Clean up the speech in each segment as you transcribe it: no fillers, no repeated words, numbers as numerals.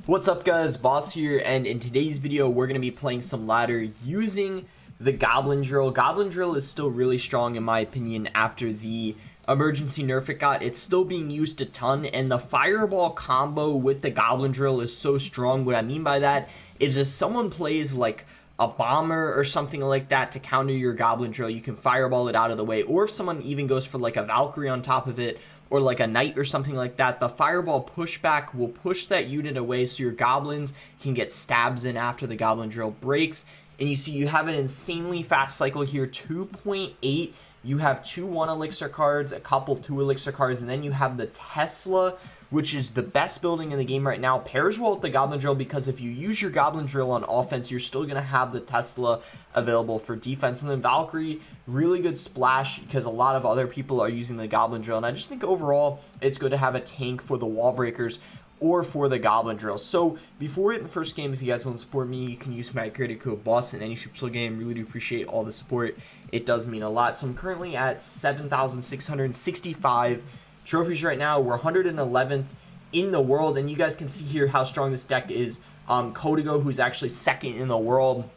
What's up guys, Boss here, and in today's video we're going to be playing some ladder using the Goblin Drill. Goblin Drill is still really strong in my opinion after the emergency nerf it got. It's still being used a ton, and the Fireball combo with the Goblin Drill is so strong. What I mean by that is if someone plays like a bomber or something like that to counter your Goblin Drill, you can Fireball it out of the way, or if someone even goes for like a Valkyrie on top of it, or like a knight or something like that, the Fireball pushback will push that unit away so your goblins can get stabs in after the Goblin Drill breaks. And you see you have an insanely fast cycle here, 2.8. You have 2 1 elixir cards, a couple 2 elixir cards, and then you have the Tesla, which is the best building in the game right now. Pairs well with the Goblin Drill because if you use your Goblin Drill on offense, you're still going to have the Tesla available for defense. And then Valkyrie, really good splash because a lot of other people are using the Goblin Drill. And I just think overall, it's good to have a tank for the wall breakers or for the Goblin Drill. So before we hit the first game, if you guys want to support me, you can use my creator code BOSS in any Supercell game. Really do appreciate all the support. It does mean a lot. So I'm currently at 7,665 trophies right now. We're 111th in the world, and you guys can see here how strong this deck is. Codigo, who's actually second in the world,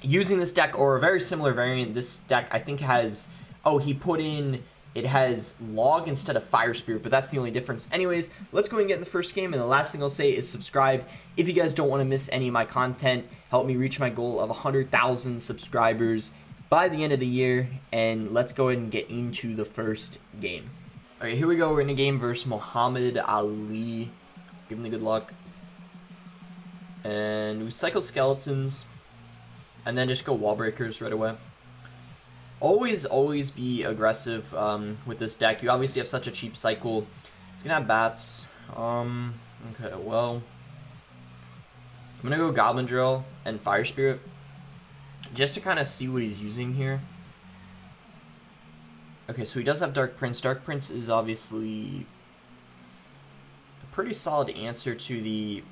using this deck, or a very similar variant. This deck I think has, he put in, it has log instead of fire spirit, but that's the only difference. Anyways, let's go and get in the first game, and the last thing I'll say is subscribe if you guys don't want to miss any of my content. Help me reach my goal of 100,000 subscribers by the end of the year, and let's go ahead and get into the first game. Alright, here we go. We're in a game versus Muhammad Ali. Give him the good luck. And we cycle skeletons. And then just go wall breakers right away. Always be aggressive with this deck. You obviously have such a cheap cycle. It's gonna have bats. Okay, well, I'm gonna go Goblin Drill and Fire Spirit just to kind of see what he's using here. Okay, so he does have Dark Prince. Dark Prince is obviously a pretty solid answer to the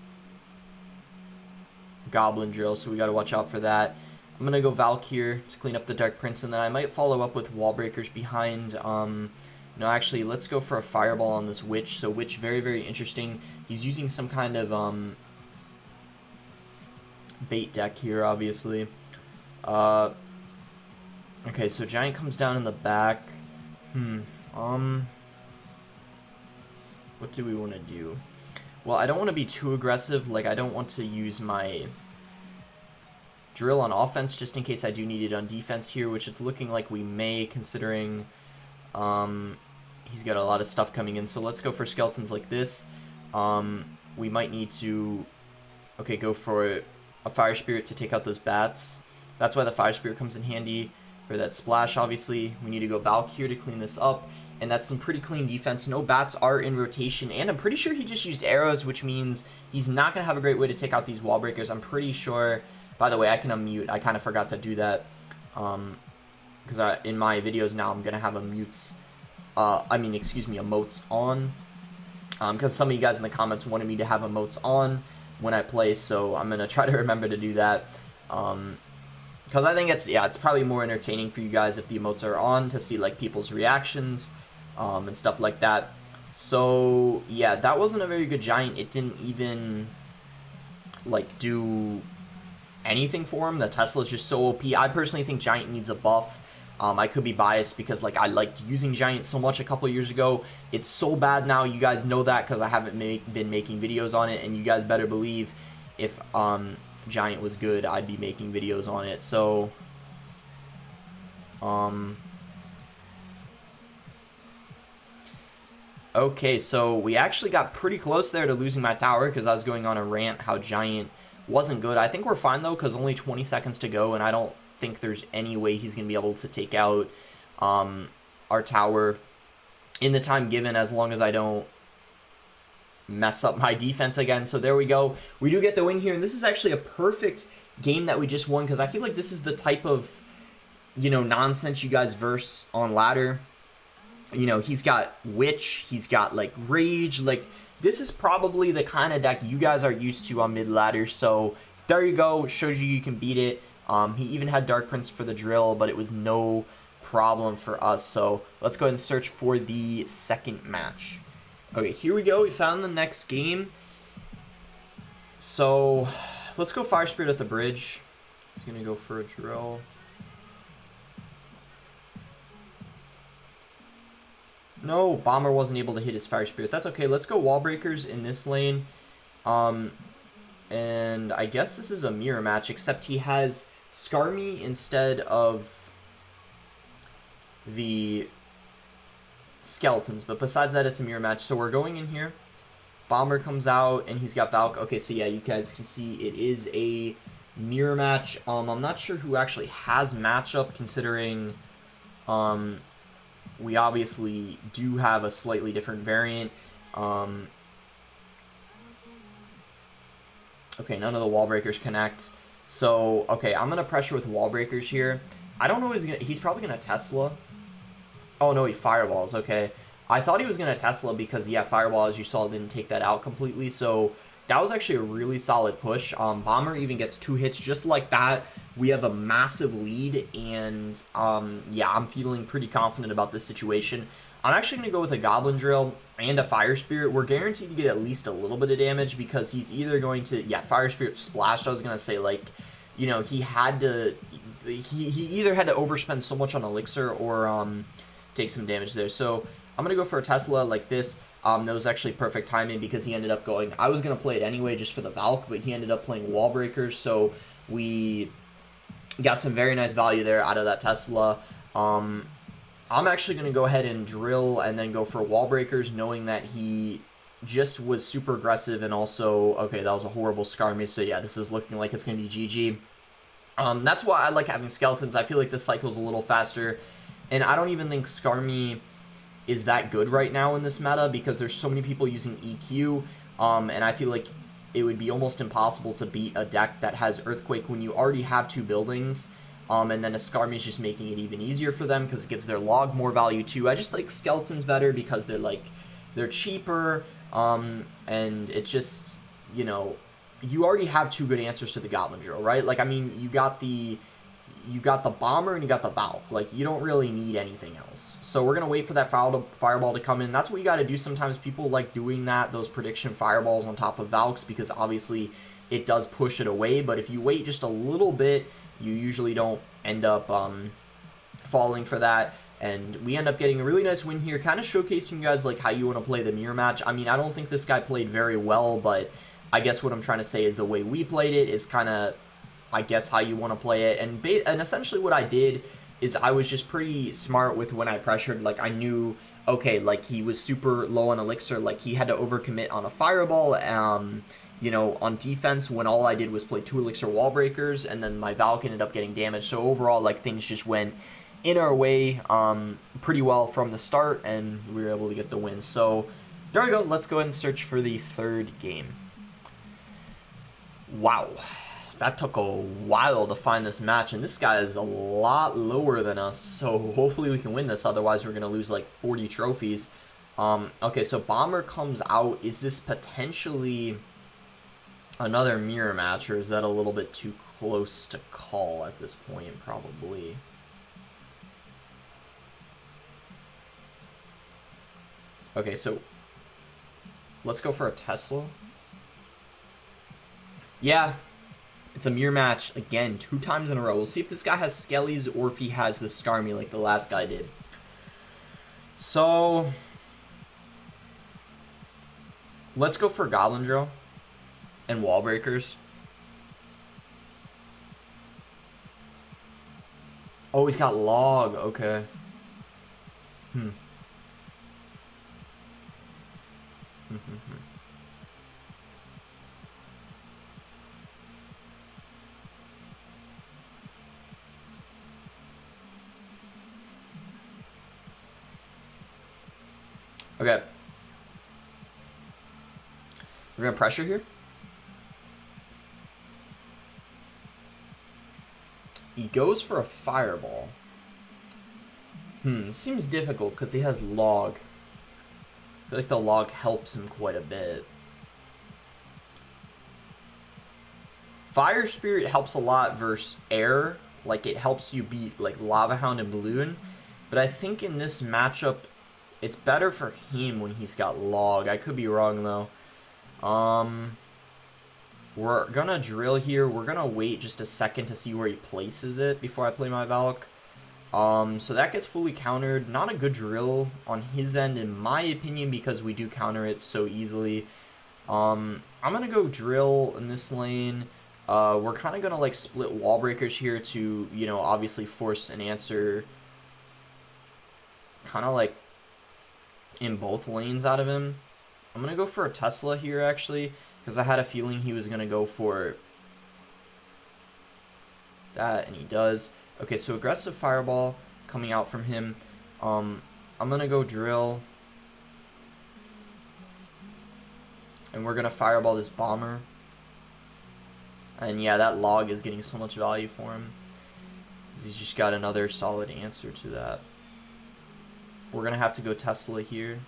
Goblin Drill, so we got to watch out for that. I'm going to go Valk here to clean up the Dark Prince, and then I might follow up with Wall Breakers behind. No, actually, let's go for a Fireball on this Witch. So Witch, very interesting. He's using some kind of bait deck here, obviously. Okay, so Giant comes down in the back. What do we want to do? Well, I don't want to be too aggressive. Like, I don't want to use my Drill on offense just in case I do need it on defense here, which it's looking like we may, considering he's got a lot of stuff coming in. So let's go for skeletons like this. We might need to, go for a Fire Spirit to take out those bats. That's why the Fire Spirit comes in handy. For that splash, obviously, we need to go Valk here to clean this up, and that's some pretty clean defense. No bats are in rotation, and I'm pretty sure he just used arrows, which means he's not going to have a great way to take out these wall breakers. I'm pretty sure, by the way, I can unmute. I kind of forgot to do that, because in my videos now, I'm going to have emotes on, because some of you guys in the comments wanted me to have emotes on when I play, so I'm going to try to remember to do that. Because I think it's probably more entertaining for you guys if the emotes are on to see like people's reactions and stuff like that. So yeah, that wasn't a very good Giant. It didn't even like do anything for him. The Tesla is just so OP. I personally think Giant needs a buff. I could be biased because like I liked using Giant so much a couple years ago. It's so bad now. You guys know that because I haven't been making videos on it, and you guys better believe if Giant was good, I'd be making videos on it. So okay, so we actually got pretty close there to losing my tower because I was going on a rant how Giant wasn't good. I think we're fine though because only 20 seconds to go, and I don't think there's any way he's gonna be able to take out our tower in the time given, as long as I don't mess up my defense again. So there we go. We do get the win here, and this is actually a perfect game that we just won because I feel like this is the type of, nonsense you guys verse on ladder. He's got Witch, he's got like Rage, like this is probably the kind of deck you guys are used to on mid ladder. So there you go, shows you can beat it. He even had Dark Prince for the drill, but it was no problem for us. So let's go ahead and search for the second match. Okay, here we go. We found the next game. So let's go Fire Spirit at the bridge. He's gonna go for a drill. No, Bomber wasn't able to hit his Fire Spirit. That's okay. Let's go Wall Breakers in this lane. And I guess this is a mirror match, except he has Skarmy instead of the skeletons. But besides that, it's a mirror match. So we're going in here. Bomber comes out, and he's got Valk. Okay, so yeah, you guys can see it is a mirror match. I'm not sure who actually has matchup, considering we obviously do have a slightly different variant. Okay, none of the wall breakers connect. So, okay, I'm going to pressure with wall breakers here. I don't know what he's going to... He's probably going to Tesla. Oh, no, he fireballs. Okay. I thought he was going to Tesla because, yeah, fireball, as you saw, didn't take that out completely. So, that was actually a really solid push. Bomber even gets 2 hits just like that. We have a massive lead, and, yeah, I'm feeling pretty confident about this situation. I'm actually going to go with a Goblin Drill and a Fire Spirit. We're guaranteed to get at least a little bit of damage because he's either going to... Yeah, Fire Spirit splashed. I was going to say, like, you know, he had to... He either had to overspend so much on Elixir or take some damage there. So I'm going to go for a Tesla like this. That was actually perfect timing because he ended up going... I was going to play it anyway just for the Valk, but he ended up playing Wall Breakers. So we got some very nice value there out of that Tesla. I'm actually going to go ahead and drill and then go for wall breakers, knowing that he just was super aggressive and also... Okay, that was a horrible Skarmy, so yeah, this is looking like it's going to be GG. That's why I like having skeletons. I feel like this cycle's a little faster, and I don't even think Skarmy is that good right now in this meta because there's so many people using EQ, and I feel like it would be almost impossible to beat a deck that has Earthquake when you already have 2 buildings. And then a Skarmy is just making it even easier for them because it gives their log more value too. I just like skeletons better because they're cheaper, and it just, you know, you already have 2 good answers to the Goblin Drill, right? Like, I mean, you got the Bomber and you got the Valk. Like, you don't really need anything else. So we're gonna wait for that fireball to come in. That's what you got to do. Sometimes people like doing that, those prediction fireballs on top of Valks, because obviously it does push it away. But if you wait just a little bit, you usually don't end up falling for that, and we end up getting a really nice win here, kind of showcasing you guys like how you want to play the mirror match. I mean, I don't think this guy played very well, but I guess what I'm trying to say is the way we played it is kind of, I guess, how you want to play it. And essentially what I did is I was just pretty smart with when I pressured. Like, I knew, okay, like, he was super low on Elixir, like, he had to overcommit on a fireball, you know, on defense, when all I did was play 2 Elixir wall breakers, and then my Valk ended up getting damaged. So overall, like, things just went in our way pretty well from the start, and we were able to get the win. So there we go. Let's go ahead and search for the 3rd game. Wow, that took a while to find this match, and this guy is a lot lower than us, so hopefully we can win this. Otherwise, we're going to lose like 40 trophies. Okay, so Bomber comes out. Is this potentially another mirror match, or is that a little bit too close to call at this point? Probably. Okay, so let's go for a Tesla. Yeah, it's a mirror match again, 2 times in a row. We'll see if this guy has Skellies or if he has the Skarmy like the last guy did. So let's go for Goblin Drill and wall breakers. Oh, he's got log. Okay. Okay. We're gonna pressure here. He goes for a fireball. It seems difficult because he has log. I feel like the log helps him quite a bit. Fire Spirit helps a lot versus air. Like, it helps you beat like Lava Hound and Balloon. But I think in this matchup, it's better for him when he's got log. I could be wrong though. We're gonna drill here. We're gonna wait just a second to see where he places it before I play my Valk. So that gets fully countered. Not a good drill on his end, in my opinion, because we do counter it so easily. I'm gonna go drill in this lane. We're kind of gonna like split wall breakers here to, you know, obviously force an answer kind of like in both lanes out of him. I'm gonna go for a Tesla here actually, because I had a feeling he was gonna go for that, and he does. Okay, so aggressive fireball coming out from him. I'm gonna go drill, and we're gonna fireball this bomber. And yeah, that log is getting so much value for him. He's just got another solid answer to that. We're gonna have to go Tesla here.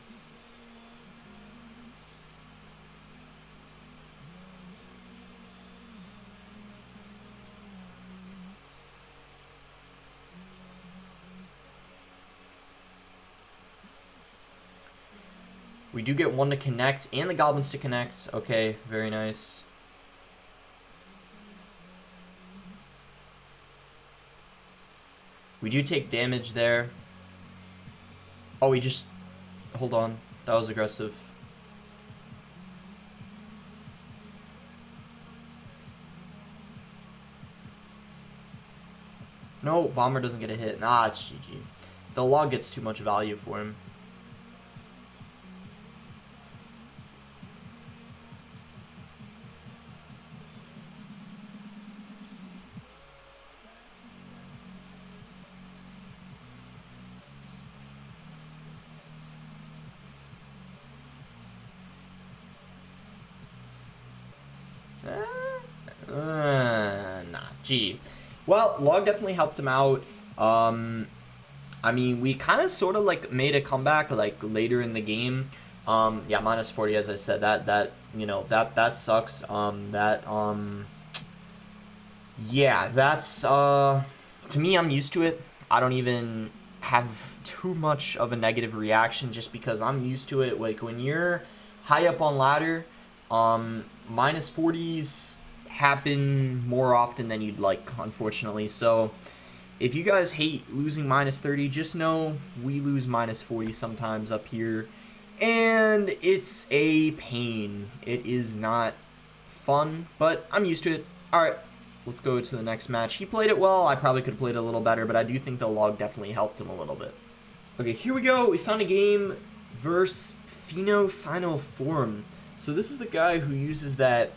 We do get one to connect and the goblins to connect. Okay, very nice. We do take damage there. Oh, we just... Hold on. That was aggressive. No, bomber doesn't get a hit. Nah, it's GG. The log gets too much value for him. Nah, G. Well, log definitely helped him out. I mean, we kind of sort of like made a comeback like later in the game. Yeah, minus 40, as I said. That you know, that sucks. Yeah, that's to me, I'm used to it. I don't even have too much of a negative reaction just because I'm used to it. Like when you're high up on ladder, minus 40s happen more often than you'd like, unfortunately. So if you guys hate losing minus 30, just know we lose minus 40 sometimes up here, and it's a pain. It is not fun, but I'm used to it. Alright, let's go to the next match. He played it well. I probably could have played it a little better, but I do think the log definitely helped him a little bit. Okay, here we go. We found a game versus Pheno Final Form. So this is the guy who uses that,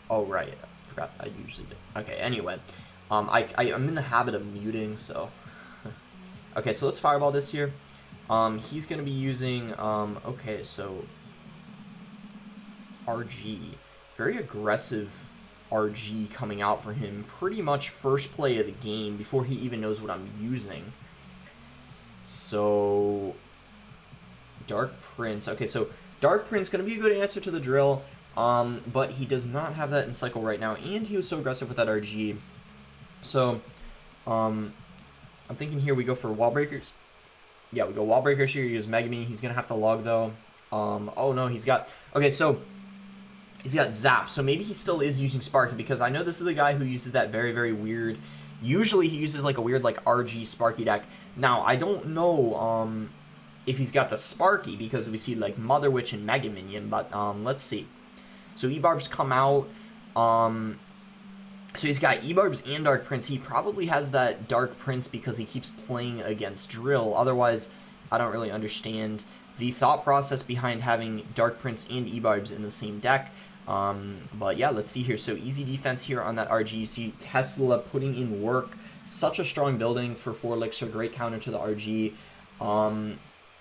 oh right, I forgot I usually do. Okay, anyway, I'm in the habit of muting, so. Okay, so let's fireball this here. He's gonna be using, okay, so RG, very aggressive RG coming out for him, pretty much first play of the game before he even knows what I'm using. So, Dark Prince, okay, so Dark Prince going to be a good answer to the drill, but he does not have that in cycle right now, and he was so aggressive with that RG. So, I'm thinking here we go for wall breakers. Yeah, we go wall breakers here. He uses Mega Me. He's going to have to log, though. Oh, no, he's got... Okay, so he's got Zap, so maybe he still is using Sparky, because I know this is a guy who uses that very, very weird... Usually he uses, like, a weird, like, RG Sparky deck. Now, I don't know, if he's got the Sparky, because we see like Mother Witch and Mega Minion, but let's see. So E-Barbs come out. So he's got E-Barbs and Dark Prince. He probably has that Dark Prince because he keeps playing against Drill. Otherwise, I don't really understand the thought process behind having Dark Prince and E-Barbs in the same deck. But yeah, let's see here. So easy defense here on that RG. You see Tesla putting in work. Such a strong building for 4 Elixir. Great counter to the RG.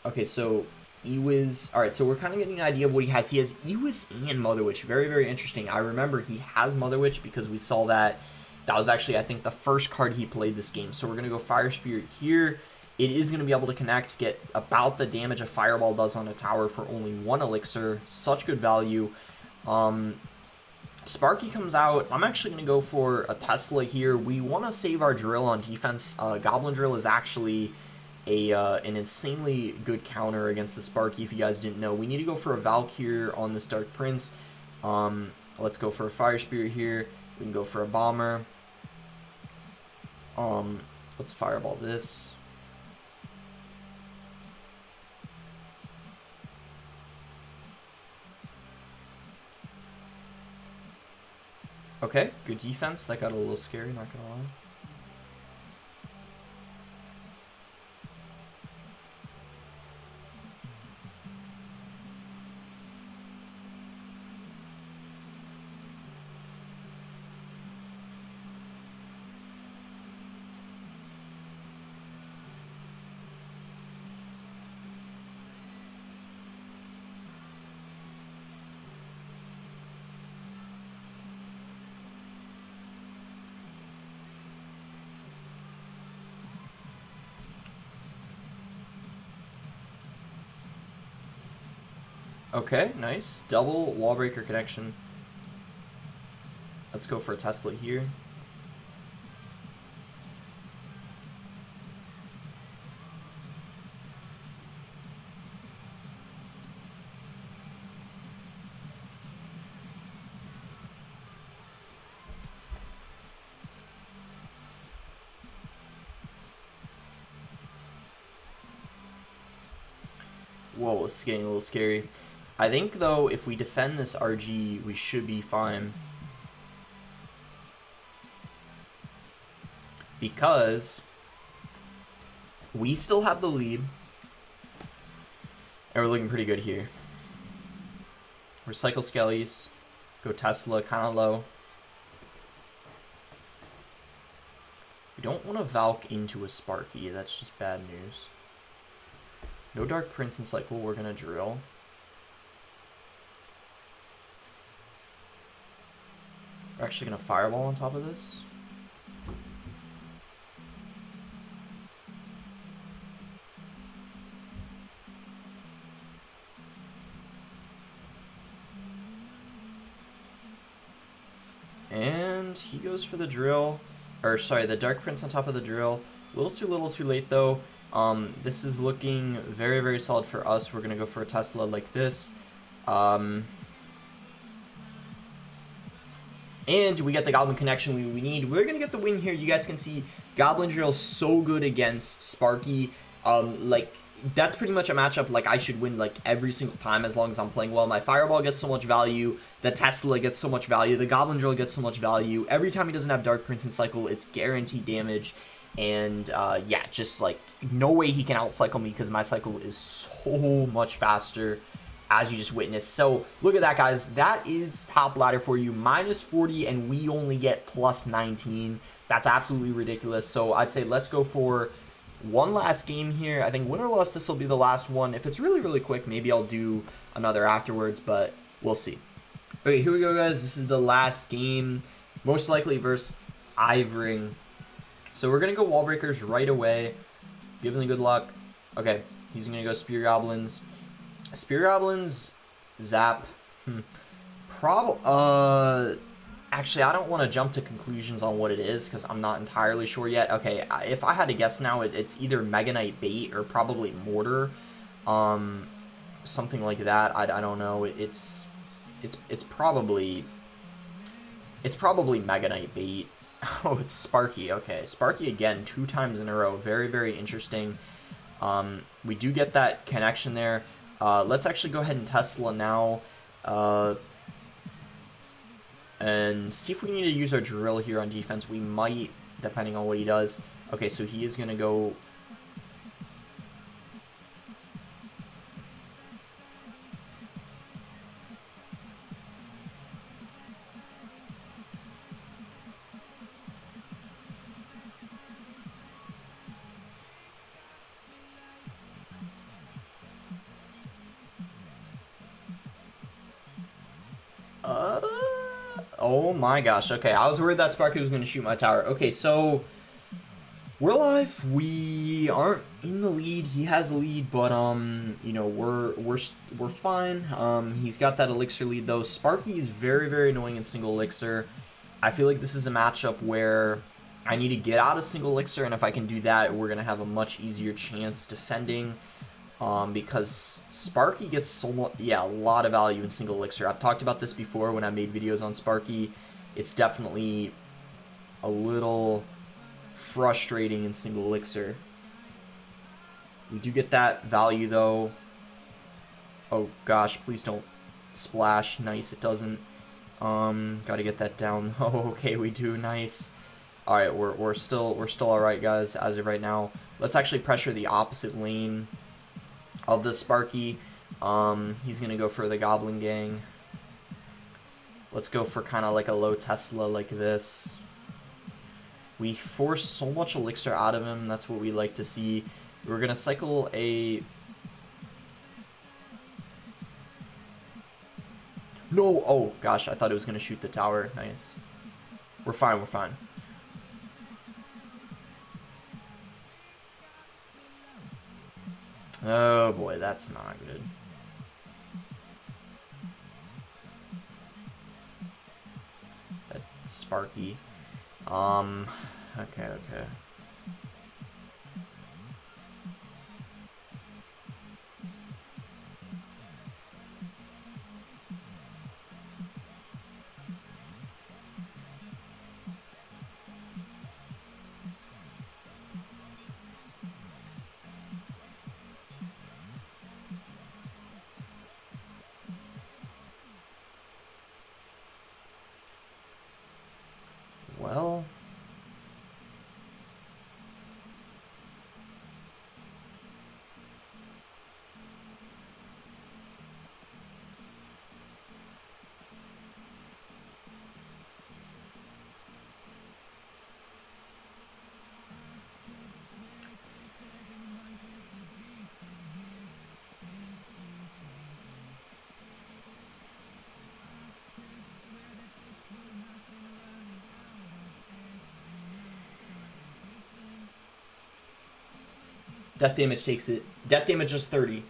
Okay, so Ewiz. Alright, so we're kind of getting an idea of what he has. He has Ewiz and Mother Witch. Very, very interesting. I remember he has Mother Witch because we saw that. That was actually, I think, the first card he played this game. So we're going to go Fire Spirit here. It is going to be able to connect, get about the damage a Fireball does on a tower for only 1 Elixir. Such good value. Sparky comes out. I'm actually going to go for a Tesla here. We want to save our Drill on defense. Goblin Drill is actually... an insanely good counter against the Sparky, if you guys didn't know. We need to go for a Valk here on this Dark Prince. Let's go for a fire spirit here. We can go for a bomber. Let's fireball this. Okay, good defense. That got a little scary, not gonna lie. Okay, nice. Double wall breaker connection. Let's go for a Tesla here. Whoa, this is getting a little scary. I think, though, if we defend this RG, we should be fine. Because we still have the lead. And we're looking pretty good here. Recycle Skellies. Go Tesla, kind of low. We don't want to Valk into a Sparky. That's just bad news. No Dark Prince in cycle. We're going to drill. We're actually going to fireball on top of this. And he goes for the drill. Or sorry, the Dark Prince on top of the drill. A little too late though. This is looking very, very solid for us. We're going to go for a Tesla like this. And we get the Goblin connection we need. We're going to get the win here. You guys can see Goblin Drill so good against Sparky. Like, that's pretty much a matchup like I should win like every single time as long as I'm playing well. My Fireball gets so much value. The Tesla gets so much value. The Goblin Drill gets so much value. Every time he doesn't have Dark Prince in cycle, it's guaranteed damage. And yeah, just like no way he can outcycle me because my cycle is so much faster, as you just witnessed. So look at that, guys. That is top ladder for you. Minus 40 and we only get plus 19. That's absolutely ridiculous. So I'd say let's go for one last game here. I think win or loss, this will be the last one. If it's really, really quick, maybe I'll do another afterwards, but we'll see. Okay, here we go, guys. This is the last game, most likely versus Ivering. So we're going to go Wall Breakers right away. Give him the good luck. Okay, he's going to go Spear Goblins. Spear Goblins, Zap. Actually, I don't want to jump to conclusions on what it is because I'm not entirely sure yet. Okay, if I had to guess now, it's either Mega Knight Bait or probably Mortar. Something like that. I don't know. It's probably Mega Knight Bait. Oh, it's Sparky. Okay, Sparky again 2 times in a row. Very, very interesting. We do get that connection there. Let's actually go ahead and Tesla now. And see if we need to use our drill here on defense. We might, depending on what he does. Okay, so he is going to go... Oh my gosh. Okay, I was worried that Sparky was going to shoot my tower. Okay, so we're live. We aren't in the lead. He has a lead, but you know, we're fine. He's got that elixir lead though. Sparky is very, very annoying in single elixir. I feel like this is a matchup where I need to get out of single elixir, and if I can do that, we're going to have a much easier chance defending. because Sparky gets so much, yeah, a lot of value in single elixir. I've talked about this before when I made videos on Sparky. It's definitely a little frustrating in single elixir. We do get that value though. Oh gosh, please don't splash. Nice, it doesn't. Gotta get that down. Oh, okay, we do. Nice. All right, we're still all right, guys, as of right now. Let's actually pressure the opposite lane of the Sparky. He's gonna go for the Goblin Gang. Let's go for kind of like a low Tesla like this. We force so much elixir out of him. That's what we like to see. We're gonna cycle a... No! Oh gosh, I thought it was gonna shoot the tower. Nice. We're fine, we're fine. Oh boy, that's not good. That Sparky. Okay. Well, death damage takes it. Death damage is 30.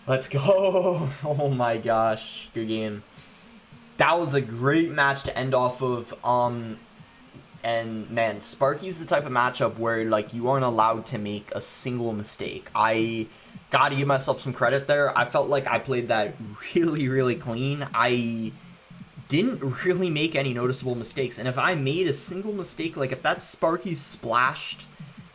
Let's go. Oh my gosh. Good game. That was a great match to end off of. And man, Sparky's the type of matchup where like you aren't allowed to make a single mistake. I gotta give myself some credit there. I felt like I played that really clean. I didn't really make any noticeable mistakes, and if I made a single mistake, like if that Sparky splashed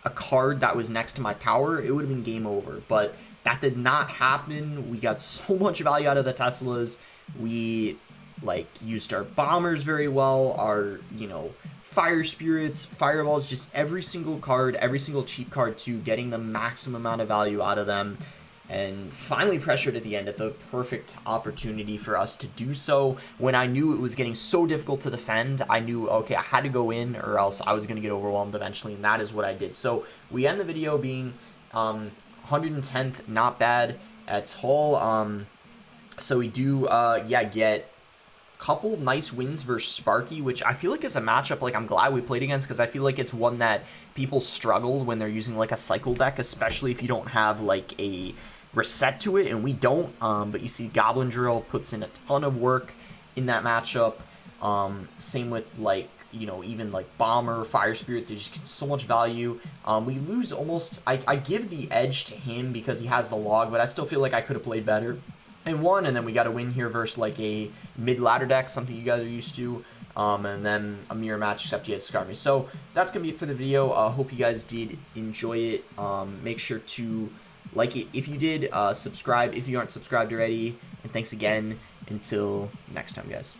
a card that was next to my tower, it would have been game over. But that did not happen. We got so much value out of the Teslas. We like used our bombers very well, our, you know, fire spirits, fireballs, just every single card, every single cheap card too, getting the maximum amount of value out of them. And finally pressured at the end at the perfect opportunity for us to do so. When I knew it was getting so difficult to defend, I knew, okay, I had to go in or else I was going to get overwhelmed eventually, and that is what I did. So we end the video being 110th, not bad at all. So we do, yeah, get a couple nice wins versus Sparky, which I feel like is a matchup like I'm glad we played against, because I feel like it's one that people struggle when they're using like a cycle deck, especially if you don't have like a reset to it, and we don't. But you see Goblin Drill puts in a ton of work in that matchup. Same with like, you know, even like Bomber, Fire Spirit, they just get so much value. We lose almost, I give the edge to him because he has the log, but I still feel like I could have played better and won. And then we got to win here versus like a mid-ladder deck, something you guys are used to. And then a mirror match, except he had Skarmy. So that's going to be it for the video. Hope you guys did enjoy it. Make sure to like it if you did, subscribe if you aren't subscribed already, and thanks again. Until next time, guys.